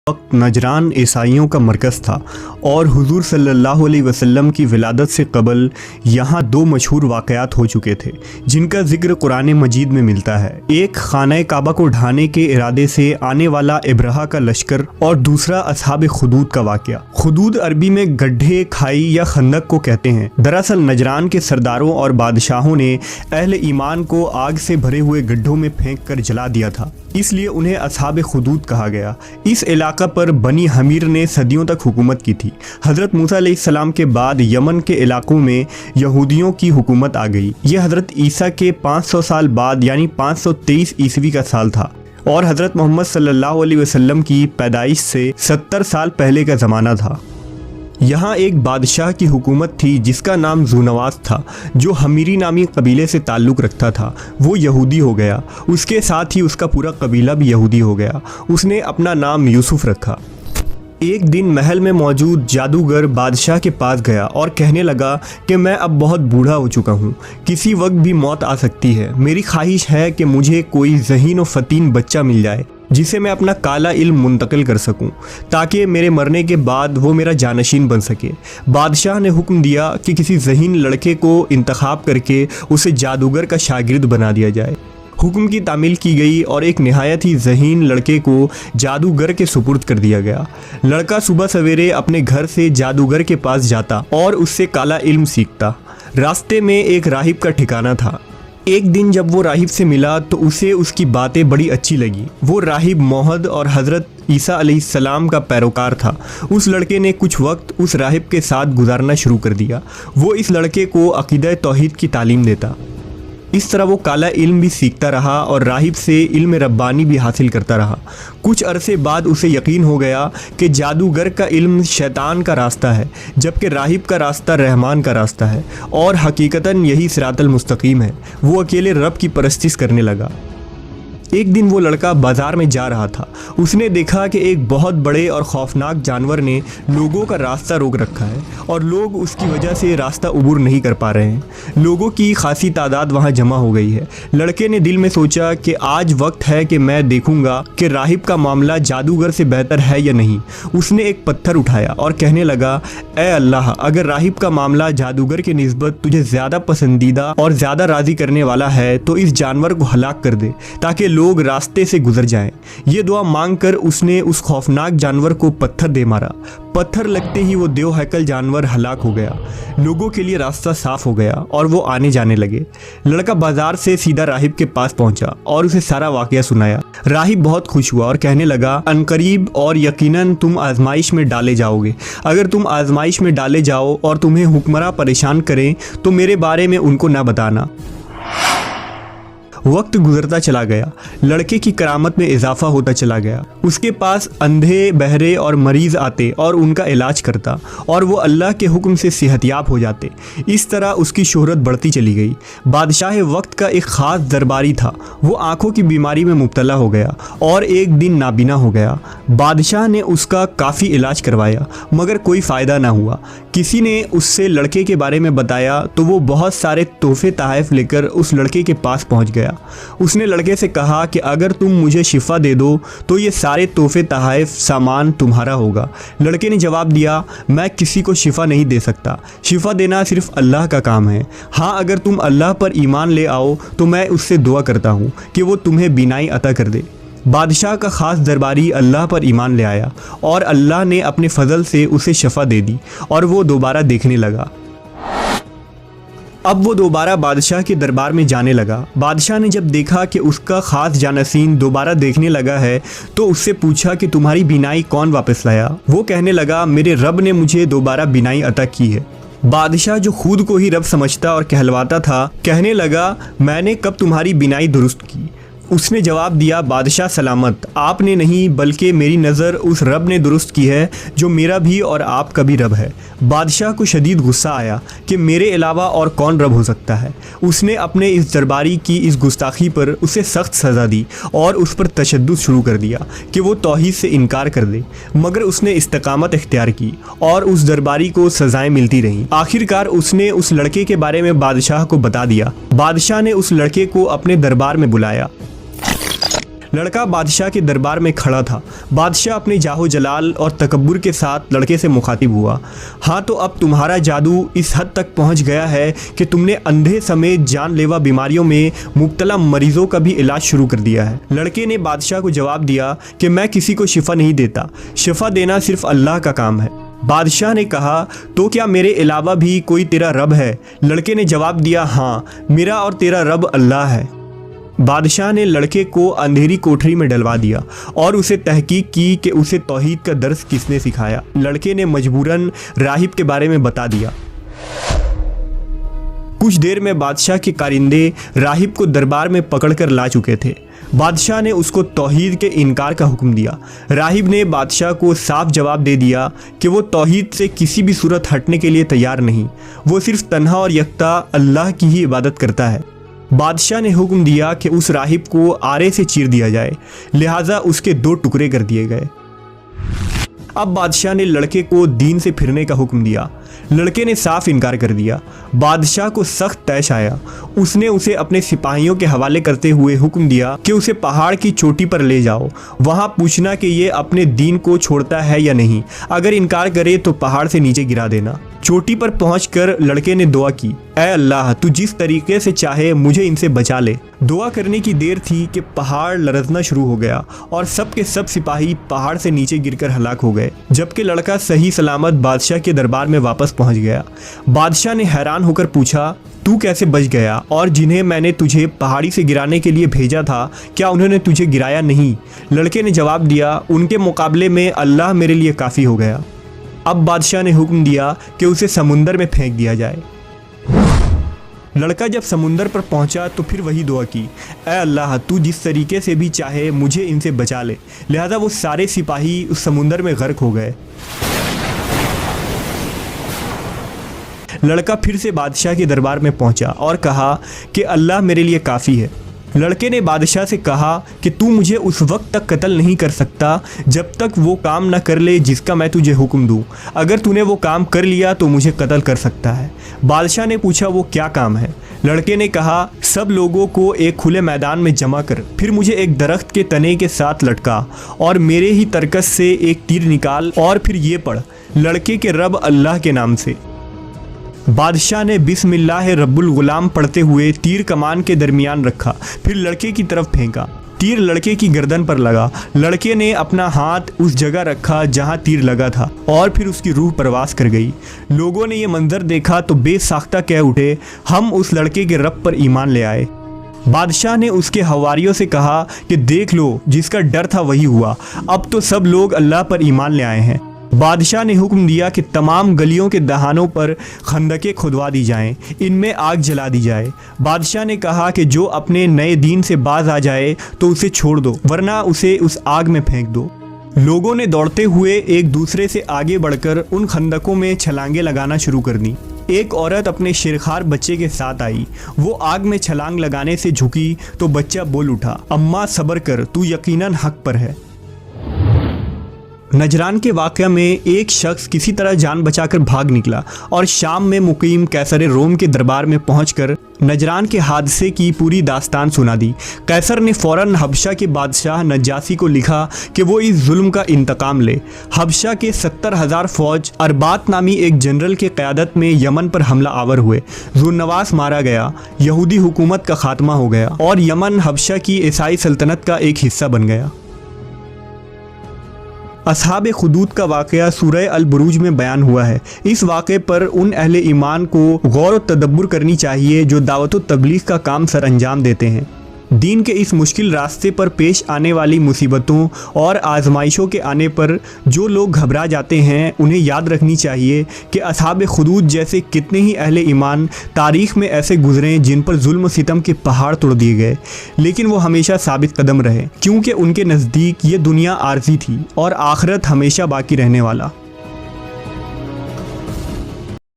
वक्त नजरान ईसाइयों का मरकज़ था और हुजूर सल्लल्लाहु अलैहि वसल्लम की विलादत से कबल यहाँ दो मशहूर वाक़यात हो चुके थे जिनका जिक्र कुरान मजीद में मिलता है। एक खाना काबा को ढाने के इरादे से आने वाला इब्रहा का लश्कर और दूसरा असहाब खुदूद का वाक़या। खुदूद अरबी में गड्ढे, खाई या खंदक को कहते हैं। दरअसल नजरान के सरदारों और बादशाहों ने अहले ईमान को आग से भरे हुए गड्ढों में फेंक कर जला दिया था, इसलिए उन्हें असहाब खुदूद कहा गया। इस इलाका पर बनी हमीर ने सदियों तक हुकूमत की थी। हज़रत मूसा अलैहिस्सलाम के बाद यमन के इलाकों में यहूदियों की हुकूमत आ गई। यह हज़रत ईसा के 500 साल बाद यानी 523 ईस्वी का साल था और हज़रत मोहम्मद सल्लल्लाहु अलैहि वसल्लम की पैदाइश से 70 साल पहले का ज़माना था। यहाँ एक बादशाह की हुकूमत थी जिसका नाम ज़ूनवास था, जो हमीरी नामी कबीले से ताल्लुक़ रखता था। वो यहूदी हो गया, उसके साथ ही उसका पूरा कबीला भी यहूदी हो गया। उसने अपना नाम यूसुफ रखा। एक दिन महल में मौजूद जादूगर बादशाह के पास गया और कहने लगा कि मैं अब बहुत बूढ़ा हो चुका हूँ, किसी वक्त भी मौत आ सकती है। मेरी ख्वाहिश है कि मुझे कोई ज़हीन और फ़तीन बच्चा मिल जाए जिसे मैं अपना काला इल्म मुंतकिल कर सकूं, ताकि मेरे मरने के बाद वो मेरा जानशीन बन सके। बादशाह ने हुक्म दिया कि किसी ज़हीन लड़के को इंतखाब करके उसे जादूगर का शागिर्द बना दिया जाए। हुक्म की तामील की गई और एक नहायत ही ज़हीन लड़के को जादूगर के सुपुर्द कर दिया गया। लड़का सुबह सवेरे अपने घर से जादूगर के पास जाता और उससे काला इल्म सीखता। रास्ते में एक राहिब का ठिकाना था। एक दिन जब वो राहिब से मिला तो उसे उसकी बातें बड़ी अच्छी लगी। वो राहिब मोहद और हज़रत ईसा अलैहिस्सलाम का पैरोकार था। उस लड़के ने कुछ वक्त उस राहिब के साथ गुजारना शुरू कर दिया। वो इस लड़के को अक़ीदा तौहीद की तालीम देता। इस तरह वो काला इल्म भी सीखता रहा और राहिब से इल्म रब्बानी भी हासिल करता रहा। कुछ अरसे बाद उसे यकीन हो गया कि जादूगर का इल्म शैतान का रास्ता है, जबकि राहिब का रास्ता रहमान का रास्ता है और हकीकतन यही सिरातल मुस्तकीम है। वो अकेले रब की परस्तिश करने लगा। एक दिन वो लड़का बाज़ार में जा रहा था। उसने देखा कि एक बहुत बड़े और खौफनाक जानवर ने लोगों का रास्ता रोक रखा है और लोग उसकी वजह से रास्ता उबूर नहीं कर पा रहे हैं। लोगों की खासी तादाद वहाँ जमा हो गई है। लड़के ने दिल में सोचा कि आज वक्त है कि मैं देखूंगा कि राहिब का मामला जादूगर से बेहतर है या नहीं। उसने एक पत्थर उठाया और कहने लगा, ए अल्लाह, अगर राहिब का मामला जादूगर के निस्बत तुझे ज़्यादा पसंदीदा और ज़्यादा राज़ी करने वाला है तो इस जानवर को हलाक कर दे ताकि लोग रास्ते से गुजर जाएं। ये दुआ मांगकर उसने उस खौफनाक जानवर को पत्थर दे मारा। पत्थर लगते ही वो देव हैकल जानवर हलाक हो गया। लोगों के लिए रास्ता साफ हो गया और वो आने जाने लगे। लड़का बाजार से सीधा राहिब के पास पहुंचा और उसे सारा वाकया सुनाया। राहिब बहुत खुश हुआ और कहने लगा, अनकरीब और यकीनन तुम आजमाइश में डाले जाओगे। अगर तुम आजमाइश में डाले जाओ और तुम्हें हुक्मरां परेशान करें तो मेरे बारे में उनको ना बताना। वक्त गुजरता चला गया। लड़के की करामत में इजाफा होता चला गया। उसके पास अंधे, बहरे और मरीज़ आते और उनका इलाज करता और वो अल्लाह के हुक्म से सेहतयाब हो जाते। इस तरह उसकी शोहरत बढ़ती चली गई। बादशाह वक्त का एक ख़ास दरबारी था। वो आँखों की बीमारी में मुब्तला हो गया और एक दिन नाबीना हो गया। बादशाह ने उसका काफ़ी इलाज करवाया मगर कोई फ़ायदा ना हुआ। किसी ने उससे लड़के के बारे में बताया तो वो बहुत सारे तोहफे तोहफ़ लेकर उस लड़के के पास पहुँच गया। उसने लड़के से कहा कि अगर तुम मुझे शिफा दे दो तो ये सारे तोहफे तोहफ़ सामान तुम्हारा होगा। लड़के ने जवाब दिया, मैं किसी को शिफा नहीं दे सकता। शिफा देना सिर्फ अल्लाह का काम है। हाँ, अगर तुम अल्लाह पर ईमान ले आओ तो मैं उससे दुआ करता हूँ कि वो तुम्हें बीनाई अता कर दे। बादशाह का ख़ास दरबारी अल्लाह पर ईमान ले आया और अल्लाह ने अपने फजल से उसे शफा दे दी और वो दोबारा देखने लगा। अब वो दोबारा बादशाह के दरबार में जाने लगा। बादशाह ने जब देखा कि उसका ख़ास जानसीन दोबारा देखने लगा है तो उससे पूछा कि तुम्हारी बीनाई कौन वापस लाया। वो कहने लगा, मेरे रब ने मुझे दोबारा बीनाई अता की है। बादशाह जो खुद को ही रब समझता और कहलवाता था, कहने लगा, मैंने कब तुम्हारी बीनाई दुरुस्त की। उसने जवाब दिया, बादशाह सलामत, आपने नहीं बल्कि मेरी नज़र उस रब ने दुरुस्त की है जो मेरा भी और आपका भी रब है। बादशाह को शदीद गुस्सा आया कि मेरे अलावा और कौन रब हो सकता है। उसने अपने इस दरबारी की इस गुस्ताखी पर उसे सख्त सज़ा दी और उस पर तशद्दुद शुरू कर दिया कि वो तौहीद से इनकार कर दे, मगर उसने इस्तिकामत इख्तियार की और उस दरबारी को सज़ाएँ मिलती रहीं। आखिरकार उसने उस लड़के के बारे में बादशाह को बता दिया। बादशाह ने उस लड़के को अपने दरबार में बुलाया। लड़का बादशाह के दरबार में खड़ा था। बादशाह अपने जाहो जलाल और तकब्बुर के साथ लड़के से मुखातिब हुआ। हाँ, तो अब तुम्हारा जादू इस हद तक पहुंच गया है कि तुमने अंधे समेत जानलेवा बीमारियों में मुब्तला मरीजों का भी इलाज शुरू कर दिया है। लड़के ने बादशाह को जवाब दिया कि मैं किसी को शिफा नहीं देता, शिफा देना सिर्फ अल्लाह का काम है। बादशाह ने कहा, तो क्या मेरे अलावा भी कोई तेरा रब है? लड़के ने जवाब दिया, हाँ, मेरा और तेरा रब अल्लाह है। बादशाह ने लड़के को अंधेरी कोठरी में डलवा दिया और उसे तहकीक की कि उसे तौहीद का दर्स किसने सिखाया। लड़के ने मजबूरन राहिब के बारे में बता दिया। कुछ देर में बादशाह के कारिंदे राहिब को दरबार में पकड़कर ला चुके थे। बादशाह ने उसको तौहीद के इनकार का हुक्म दिया। राहिब ने बादशाह को साफ जवाब दे दिया कि वो तौहीद से किसी भी सूरत हटने के लिए तैयार नहीं, वो सिर्फ तन्हा और यकता अल्लाह की ही इबादत करता है। बादशाह ने हुक्म दिया कि उस राहिब को आरे से चीर दिया जाए, लिहाजा उसके 2 टुकड़े कर दिए गए। अब बादशाह ने लड़के को दीन से फिरने का हुक्म दिया। लड़के ने साफ इनकार कर दिया। बादशाह को सख्त तैश आया। उसने उसे अपने सिपाहियों के हवाले करते हुए हुक्म दिया कि उसे पहाड़ की चोटी पर ले जाओ, वहां पूछना कि ये अपने दीन को छोड़ता है या नहीं। अगर इनकार करे तो पहाड़ से नीचे गिरा देना। चोटी पर पहुंचकर लड़के ने दुआ की, ऐ अल्लाह, तू जिस तरीके से चाहे मुझे इनसे बचा ले। दुआ करने की देर थी कि पहाड़ लरजना शुरू हो गया और सब के सब सिपाही पहाड़ से नीचे गिरकर हलाक हो गए, जबकि लड़का सही सलामत बादशाह के दरबार में वापस पहुंच गया। बादशाह ने हैरान होकर पूछा, तू कैसे बच गया? और जिन्हें मैंने तुझे पहाड़ी से गिराने के लिए भेजा था, क्या उन्होंने तुझे गिराया नहीं? लड़के ने जवाब दिया, उनके मुकाबले में अल्लाह मेरे लिए काफ़ी हो गया। अब बादशाह ने हुक्म दिया कि उसे समुंदर में फेंक दिया जाए। लड़का जब समुंदर पर पहुंचा तो फिर वही दुआ की, ऐ अल्लाह, तू जिस तरीके से भी चाहे मुझे इनसे बचा ले। लिहाजा वो सारे सिपाही उस समुंदर में गर्क हो गए। लड़का फिर से बादशाह के दरबार में पहुंचा और कहा कि अल्लाह मेरे लिए काफ़ी है। लड़के ने बादशाह से कहा कि तू मुझे उस वक्त तक कत्ल नहीं कर सकता जब तक वो काम न कर ले जिसका मैं तुझे हुक्म दूँ। अगर तूने वो काम कर लिया तो मुझे कत्ल कर सकता है। बादशाह ने पूछा, वो क्या काम है? लड़के ने कहा, सब लोगों को एक खुले मैदान में जमा कर, फिर मुझे एक दरख्त के तने के साथ लटका और मेरे ही तरकस से एक तीर निकाल और फिर ये पढ़, लड़के के रब अल्लाह के नाम से। बादशाह ने बिस्मिल्लाह रब्बुल गुलाम पढ़ते हुए तीर कमान के दरमियान रखा, फिर लड़के की तरफ फेंका। तीर लड़के की गर्दन पर लगा। लड़के ने अपना हाथ उस जगह रखा जहां तीर लगा था और फिर उसकी रूह परवास कर गई। लोगों ने यह मंजर देखा तो बेसाख्ता कह उठे, हम उस लड़के के रब पर ईमान ले आए। बादशाह ने उसके हवारियों से कहा कि देख लो, जिसका डर था वही हुआ, अब तो सब लोग अल्लाह पर ईमान ले आए हैं। बादशाह ने हुक्म दिया कि तमाम गलियों के दहानों पर खंदकें खुदवा दी जाएं, इनमें आग जला दी जाए। बादशाह ने कहा कि जो अपने नए दीन से बाज आ जाए तो उसे छोड़ दो, वरना उसे उस आग में फेंक दो। लोगों ने दौड़ते हुए एक दूसरे से आगे बढ़कर उन खंदकों में छलांगे लगाना शुरू कर दी। एक औरत अपने शेरखार बच्चे के साथ आई। वो आग में छलांग लगाने से झुकी तो बच्चा बोल उठा, अम्मा सब्र कर, तू यकीनन हक पर है। नजरान के वाक़या में एक शख्स किसी तरह जान बचाकर भाग निकला और शाम में मुकीम कैसर रोम के दरबार में पहुंचकर नजरान के हादसे की पूरी दास्तान सुना दी। कैसर ने फ़ौरन हबशा के बादशाह नजासी को लिखा कि वो इस जुल्म का इंतकाम ले। हबशा के 70,000 फ़ौज अरबात नामी एक जनरल के क़यादत में यमन पर हमला आवर हुए। ज़ुन्नवास मारा गया, यहूदी हुकूमत का खात्मा हो गया और यमन हबशा की ईसाई सल्तनत का एक हिस्सा बन गया। असहाब खुदूद का वाक़या सूरह अल बुरूज में बयान हुआ है। इस वाक़े पर उन अहले ईमान को गौर व तदब्बुर करनी चाहिए जो दावत व तबलीग का काम सर अंजाम देते हैं। दीन के इस मुश्किल रास्ते पर पेश आने वाली मुसीबतों और आजमाइशों के आने पर जो लोग घबरा जाते हैं, उन्हें याद रखनी चाहिए कि असहाब खुदूद जैसे कितने ही अहले ईमान तारीख़ में ऐसे गुजरे जिन पर जुल्म सितम के पहाड़ तोड़ दिए गए, लेकिन वो हमेशा साबित कदम रहे, क्योंकि उनके नज़दीक ये दुनिया आर्जी थी और आखिरत हमेशा बाकी रहने वाला।